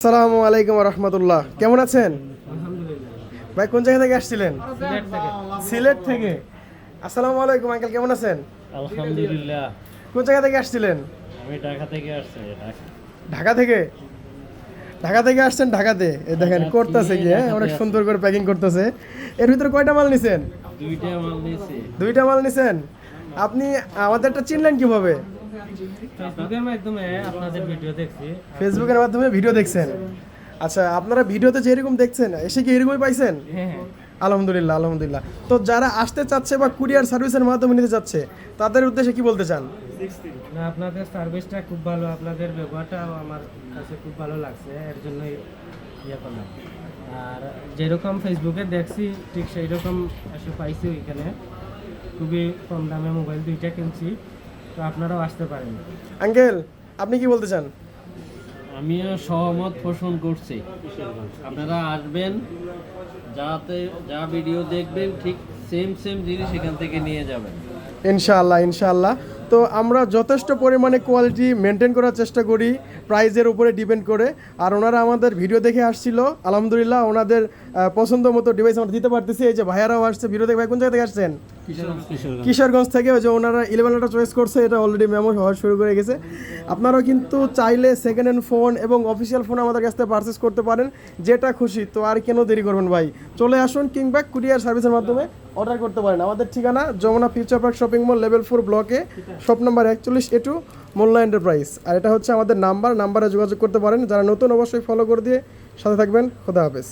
আসসালামু আলাইকুম রহমতুল্লাহ, কেমন আছেন আলহামদুলিল্লাহ। ভাই? কোন জায়গা থেকে আসছিলেন? সিলেট থেকে। সিলেট থেকে। আসসালামু আলাইকুম আঙ্কেল, কেমন আছেন? আলহামদুলিল্লাহ। কোন জায়গা থেকে আসছিলেন? আমি ঢাকা থেকে আসছি। ঢাকা থেকে। ঢাকা থেকে আসছেন? ঢাকাতে এই দেখেন ঢাকা করতেছে থেকে কি, হ্যাঁ অনেক ঢাকাতে সুন্দর করে প্যাকিং করতেছে। এর ভিতরে কয়টা মাল নিছেন? দুইটা মাল নিয়েছি। দুইটা মাল নিছেন। আপনি আমাদেরটা চিনলেন কিভাবে? ফেসবুকের মাধ্যমে আপনাদের ভিডিও দেখছি। ফেসবুকের মাধ্যমে ভিডিও দেখছেন? আচ্ছা, আপনারা ভিডিওতে যেরকম দেখছেন এসে কি এরকমই পাইছেন? হ্যাঁ। আলহামদুলিল্লাহ আলহামদুলিল্লাহ। তো যারা আসতে চাচ্ছে বা কুরিয়ার সার্ভিসের মাধ্যমে নিতে চাচ্ছে তাদের উদ্দেশ্যে কি বলতে চান? না, আপনাদের সার্ভিসটা খুব ভালো, আপনাদের ব্যবহারটাও আমার কাছে খুব ভালো লাগছে, এর জন্যই ইয়ে করলাম। আর যেরকম ফেসবুকে দেখছি ঠিক সেই রকম এসে পাইছি ওইখানে। খুবই কম দামে মোবাইল দুইটা কিনছি, তো আপনারাও আসতে পারেন। আঙ্কেল, আপনি কি বলতে চান? আমিও সহমত পোষণ করছি। আপনারা আসবেন, যাতে যা ভিডিও দেখবেন ঠিক সেম জিনিস এখান থেকে নিয়ে যাবেন। ইনশাআল্লাহ ইনশাআল্লাহ। তো আমরা যথেষ্ট পরিমাণে কোয়ালিটি মেনটেন করার চেষ্টা করি, প্রাইজের উপরে ডিপেন্ড করে। আর ওনারা আমাদের ভিডিও দেখে আসছিল, আলহামদুলিল্লাহ ওনাদের পছন্দ মতো ডিভাইস আমরা দিতে পারতেছি। এই যে ভাইয়ারাও আসছে ভিডিও দেখে। ভাই কোন জায়গা থেকে আসছেন? কিশোরগঞ্জ থেকে। ওই যে ওনারা 11টা চয়েস করছে, এটা অলরেডি মেমো হওয়া শুরু করে গেছে। আপনারাও কিন্তু চাইলে সেকেন্ড হ্যান্ড ফোন এবং অফিসিয়াল ফোন আমাদের কাছ থেকে পারচেস করতে পারেন, যেটা খুশি। তো আর কেন দেরি করবেন ভাই, চলে আসুন, কিংবা কুরিয়ার সার্ভিসের মাধ্যমে অর্ডার করতে পারেন। আমাদের ঠিকানা Jamuna future park shopping mall, level 4 ব্লকে, shop number 41A2, Mollah enterprise. আর এটা হচ্ছে আমাদের নাম্বারে যোগাযোগ করতে পারেন। যারা নতুন অবশ্যই ফলো করে দিয়ে সাথে থাকবেন। খোদা হাফেজ।